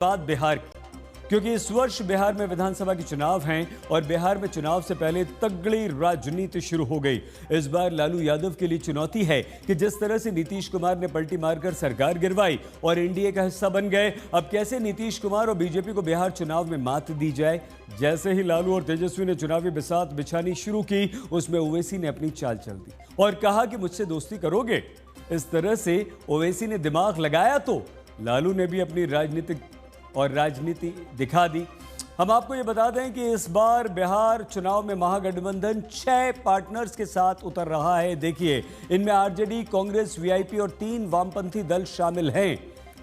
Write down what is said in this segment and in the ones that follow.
बात बिहार की, क्योंकि इस वर्ष बिहार में विधानसभा के चुनाव हैं और बिहार में चुनाव से पहले तगड़ी राजनीति शुरू हो गई। इस बार लालू यादव के लिए चुनौती है कि जिस तरह से नीतीश कुमार ने पलटी मारकर सरकार गिरवाई और एनडीए का हिस्सा बन गए, अब कैसे नीतीश कुमार और बीजेपी को बिहार चुनाव में मात दी जाए। जैसे ही लालू और तेजस्वी ने चुनावी बिसात बिछानी शुरू की, उसमें ओवैसी ने अपनी चाल चल दी और कहा कि मुझसे दोस्ती करोगे। इस तरह से ओवैसी ने दिमाग लगाया तो लालू ने भी अपनी राजनीति दिखा दी। हम आपको ये बता दें कि इस बार बिहार चुनाव में महागठबंधन 6 पार्टनर्स के साथ उतर रहा है। देखिए, इनमें आरजेडी, कांग्रेस, वीआईपी और 3 वामपंथी दल शामिल हैं।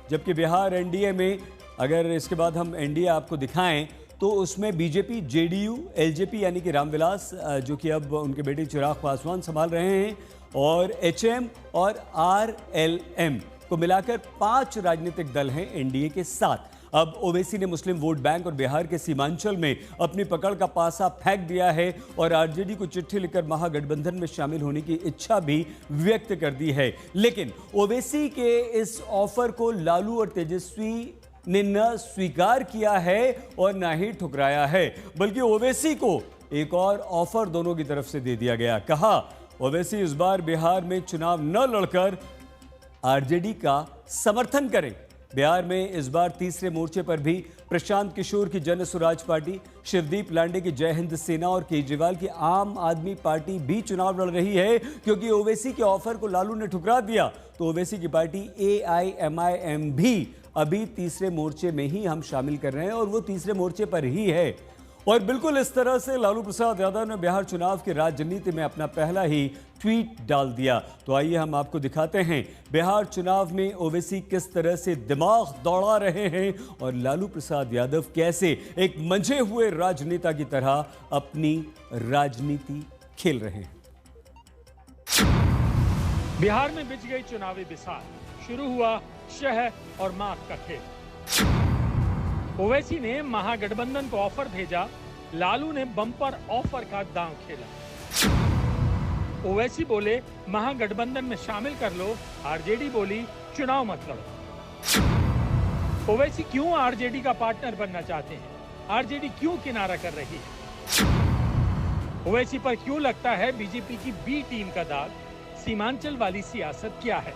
जबकि बिहार एनडीए में, अगर इसके बाद हम एनडीए आपको दिखाएं तो उसमें बीजेपी, जेडीयू, एलजेपी यानी कि रामविलास जो कि अब उनके बेटे चिराग पासवान संभाल रहे हैं, और एचएम और आरएलएम को मिलाकर 5 राजनीतिक दल हैं एनडीए के साथ। अब ओवैसी ने मुस्लिम वोट बैंक और बिहार के सीमांचल में अपनी पकड़ का पासा फेंक दिया है और आरजेडी को चिट्ठी लिखकर महागठबंधन में शामिल होने की इच्छा भी व्यक्त कर दी है। लेकिन ओवैसी के इस ऑफर को लालू और तेजस्वी ने न स्वीकार किया है और न ही ठुकराया है, बल्कि ओवैसी को एक और ऑफर दोनों की तरफ से दे दिया गया। कहा ओवैसी इस बार बिहार में चुनाव न लड़कर आरजेडी का समर्थन करें। बिहार में इस बार तीसरे मोर्चे पर भी प्रशांत किशोर की जन स्वराज पार्टी, शिवदीप लांडे की जय हिंद सेना और केजरीवाल की आम आदमी पार्टी भी चुनाव लड़ रही है। क्योंकि ओवैसी के ऑफर को लालू ने ठुकरा दिया तो ओवैसी की पार्टी एआईएमआईएम भी अभी तीसरे मोर्चे में ही हम शामिल कर रहे हैं और वो तीसरे मोर्चे पर ही है। और बिल्कुल इस तरह से लालू प्रसाद यादव ने बिहार चुनाव की राजनीति में अपना पहला ही ट्वीट डाल दिया। तो आइए हम आपको दिखाते हैं बिहार चुनाव में ओवैसी किस तरह से दिमाग दौड़ा रहे हैं और लालू प्रसाद यादव कैसे एक मंझे हुए राजनेता की तरह अपनी राजनीति खेल रहे हैं। बिहार में बिछ गई चुनावी बिसात, शुरू हुआ शह और मात का खेल। ओवैसी ने महागठबंधन को ऑफर भेजा, लालू ने बम्पर ऑफर का दांव खेला। ओवैसी बोले महागठबंधन में शामिल कर लो, आरजेडी बोली चुनाव मत लड़ो। ओवैसी क्यों आरजेडी का पार्टनर बनना चाहते हैं? आरजेडी क्यों किनारा कर रही है? ओवैसी पर क्यों लगता है बीजेपी की बी टीम का दाग? सीमांचल वाली सियासत क्या है?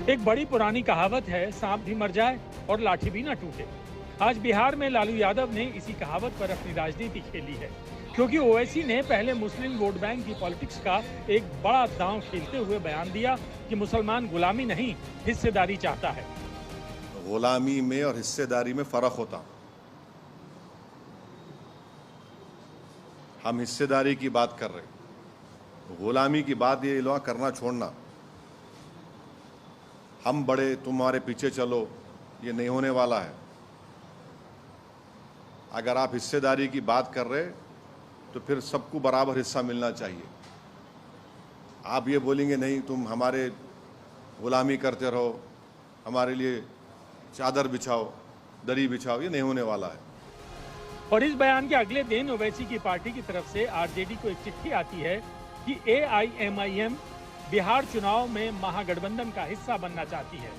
एक बड़ी पुरानी कहावत है, सांप भी मर जाए और लाठी भी ना टूटे। आज बिहार में लालू यादव ने इसी कहावत पर अपनी राजनीति खेली है, क्योंकि ओवैसी ने पहले मुस्लिम वोट बैंक की पॉलिटिक्स का एक बड़ा दांव खेलते हुए बयान दिया कि मुसलमान गुलामी नहीं, हिस्सेदारी चाहता है। गुलामी में और हिस्सेदारी में फर्क होता। हम हिस्सेदारी की बात कर रहे, गुलामी की बात ये लोग करना छोड़ना। हम बड़े, तुम्हारे पीछे चलो, ये नहीं होने वाला है। अगर आप हिस्सेदारी की बात कर रहे तो फिर सबको बराबर हिस्सा मिलना चाहिए। आप ये बोलेंगे नहीं तुम हमारे गुलामी करते रहो, हमारे लिए चादर बिछाओ, दरी बिछाओ, ये नहीं होने वाला है। और इस बयान के अगले दिन ओवैसी की पार्टी की तरफ से आरजेडी को एक चिट्ठी आती है कि एआईएमआईएम बिहार चुनाव में महागठबंधन का हिस्सा बनना चाहती है।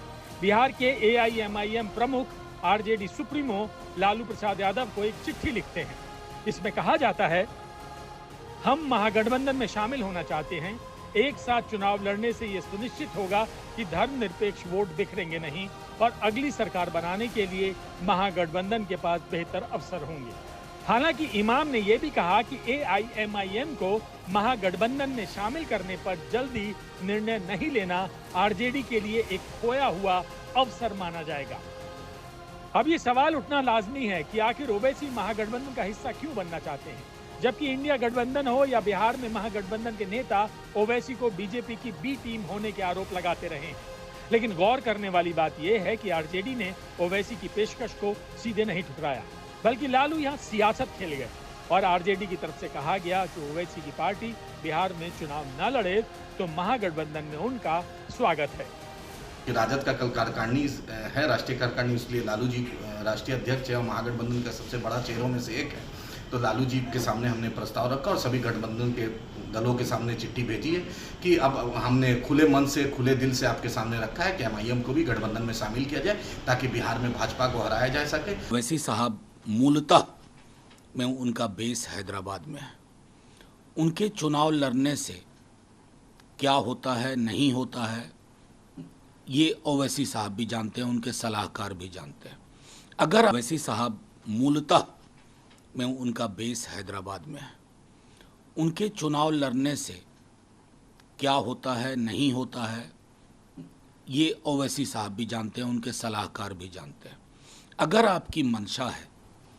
बिहार के एआईएमआईएम प्रमुख आरजेडी सुप्रीमो लालू प्रसाद यादव को एक चिट्ठी लिखते हैं। इसमें कहा जाता है, हम महागठबंधन में शामिल होना चाहते हैं। एक साथ चुनाव लड़ने से यह सुनिश्चित होगा कि धर्मनिरपेक्ष वोट बिखरेंगे नहीं और अगली सरकार बनाने के लिए महागठबंधन के पास बेहतर अवसर होंगे। हालांकि इमाम ने यह भी कहा कि एआईएमआईएम को महागठबंधन में शामिल करने पर जल्दी निर्णय नहीं लेना आरजेडी के लिए एक खोया हुआ अवसर माना जाएगा। अब ये सवाल उठना लाजमी है कि आखिर ओवैसी महागठबंधन का हिस्सा क्यों बनना चाहते हैं, जबकि इंडिया गठबंधन हो या बिहार में महागठबंधन के नेता ओवैसी को बीजेपी की बी टीम होने के आरोप लगाते रहे हैं। लेकिन गौर करने वाली बात यह है कि आरजेडी ने ओवैसी की पेशकश को सीधे नहीं ठुकराया, बल्कि लालू यहाँ सियासत खेल गए और आरजेडी की तरफ से कहा गया कि ओवैसी की पार्टी बिहार में चुनाव न लड़े तो महागठबंधन में उनका स्वागत है। राजद का कल कार्यकारिणी है, राष्ट्रीय कार्यकारिणी, इसलिए लालू जी राष्ट्रीय अध्यक्ष है और महागठबंधन का सबसे बड़ा चेहरों में से एक है। तो लालू जी के सामने हमने प्रस्ताव रखा और सभी गठबंधन के दलों के सामने चिट्ठी भेजी है कि अब हमने खुले मन से खुले दिल से आपके सामने रखा है कि MIM को भी गठबंधन में शामिल किया जाए ताकि बिहार में भाजपा को हराया जा सके। ओवैसी साहब मूलतः में उनका बेस हैदराबाद में है। उनके चुनाव लड़ने से क्या होता है नहीं होता है ये ओवैसी साहब भी जानते हैं, उनके सलाहकार भी जानते हैं। अगर ओवैसी साहब मूलतः में उनका बेस हैदराबाद में है, उनके चुनाव लड़ने से क्या होता है नहीं होता है ये ओवैसी साहब भी जानते हैं, उनके सलाहकार भी जानते हैं। अगर आपकी मंशा है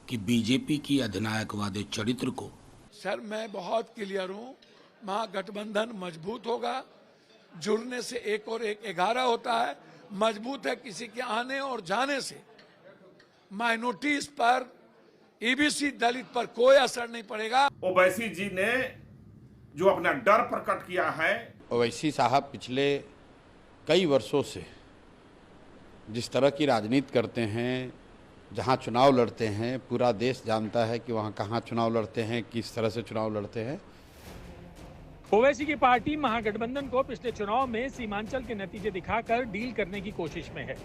कि बीजेपी की अधिनायकवादी चरित्र को, सर मैं बहुत क्लियर हूं, महागठबंधन मजबूत होगा, जुड़ने से 1 और 1 11 होता है, मजबूत है किसी के आने और जाने से। माइनॉरिटीज पर, EBC दलित पर कोई असर नहीं पड़ेगा। ओवैसी जी ने जो अपना डर प्रकट किया है, ओवैसी साहब पिछले कई वर्षों से जिस तरह की राजनीति करते हैं, जहां चुनाव लड़ते हैं, पूरा देश जानता है कि वहां कहां चुनाव लड़ते हैं, किस तरह से चुनाव लड़ते हैं। ओवैसी की पार्टी महागठबंधन को पिछले चुनाव में सीमांचल के नतीजे दिखाकर डील करने की कोशिश में है।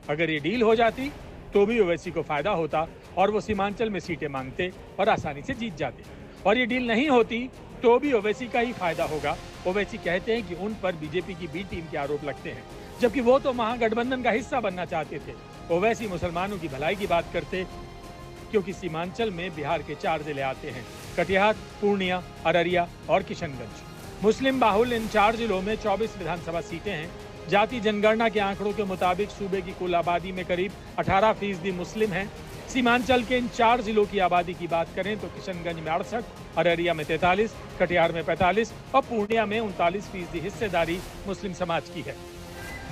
अगर ये डील हो जाती तो भी ओवैसी को फायदा होता और वो सीमांचल में सीटें मांगते और आसानी से जीत जाते, और ये डील नहीं होती तो भी ओवैसी का ही फायदा होगा। ओवैसी कहते हैं कि उन पर बीजेपी की बी टीम के आरोप लगते हैं, जबकि वो तो महागठबंधन का हिस्सा बनना चाहते थे। ओवैसी मुसलमानों की भलाई की बात करते, क्योंकि सीमांचल में बिहार के 4 जिले आते हैं, कटिहार, पूर्णिया, अररिया और किशनगंज। मुस्लिम बाहुल इन 4 जिलों में 24 विधानसभा सीटें हैं। जाति जनगणना के आंकड़ों के मुताबिक सूबे की कुल आबादी में करीब 18% मुस्लिम हैं। सीमांचल के इन 4 जिलों की आबादी की बात करें तो किशनगंज में 68, अररिया में 43, कटिहार में 45 और पूर्णिया में 39% हिस्सेदारी मुस्लिम समाज की है।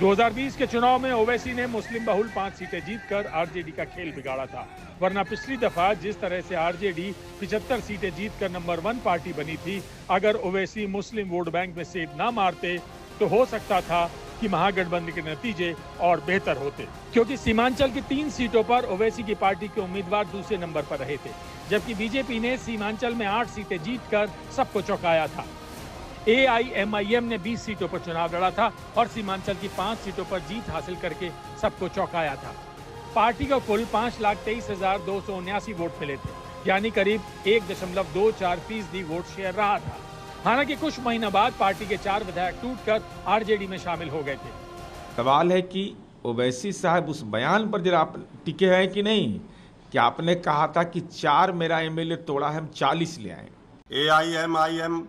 2020 के चुनाव में ओवैसी ने मुस्लिम बहुल 5 सीटें जीतकर आरजेडी का खेल बिगाड़ा था, वरना पिछली दफा जिस तरह से आरजेडी 75 सीटें जीतकर नंबर 1 पार्टी बनी थी, अगर ओवैसी मुस्लिम वोट बैंक में सेब ना मारते तो हो सकता था कि महागठबंधन के नतीजे और बेहतर होते, क्योंकि सीमांचल की 3 सीटों पर ओवैसी की पार्टी के उम्मीदवार दूसरे नंबर पर रहे थे, जबकि बीजेपी ने सीमांचल में 8 सीटें जीतकर सबको चौंकाया था। AIMIM ने 20 सीटों पर चुनाव लड़ा था और सीमांचल की 5 सीटों पर जीत हासिल करके सबको चौंकाया था। पार्टी को कुल 5,23,279 वोट मिले थे, यानी करीब 1.24% वोट शेयर रहा था। हालांकि कुछ महीनों बाद पार्टी के 4 विधायक टूटकर आरजेडी में शामिल हो गए थे। सवाल है कि ओवैसी साहब उस बयान पर जरा आप टिके हैं कि नहीं, कि आपने कहा था कि 4 मेरा MLA तोड़ा है, हम 40 ले आए। AIMIM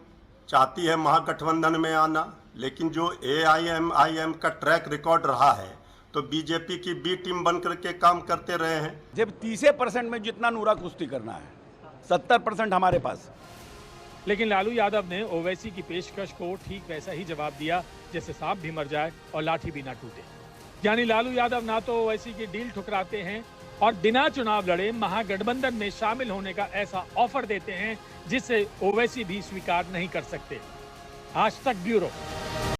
चाहती है महागठबंधन में आना, लेकिन जो AIMIM का ट्रैक रिकॉर्ड रहा है तो बीजेपी की बी टीम बनकर के काम करते रहे हैं। जब 30% में जितना नूरा कुश्ती करना है, 70% हमारे पास। लेकिन लालू यादव ने ओवैसी की पेशकश को ठीक वैसा ही जवाब दिया जैसे सांप भी मर जाए और लाठी भी ना टूटे। यानी लालू यादव ना तो ओवैसी की डील ठुकराते हैं और बिना चुनाव लड़े महागठबंधन में शामिल होने का ऐसा ऑफर देते हैं जिसे ओवैसी भी स्वीकार नहीं कर सकते। आज तक ब्यूरो।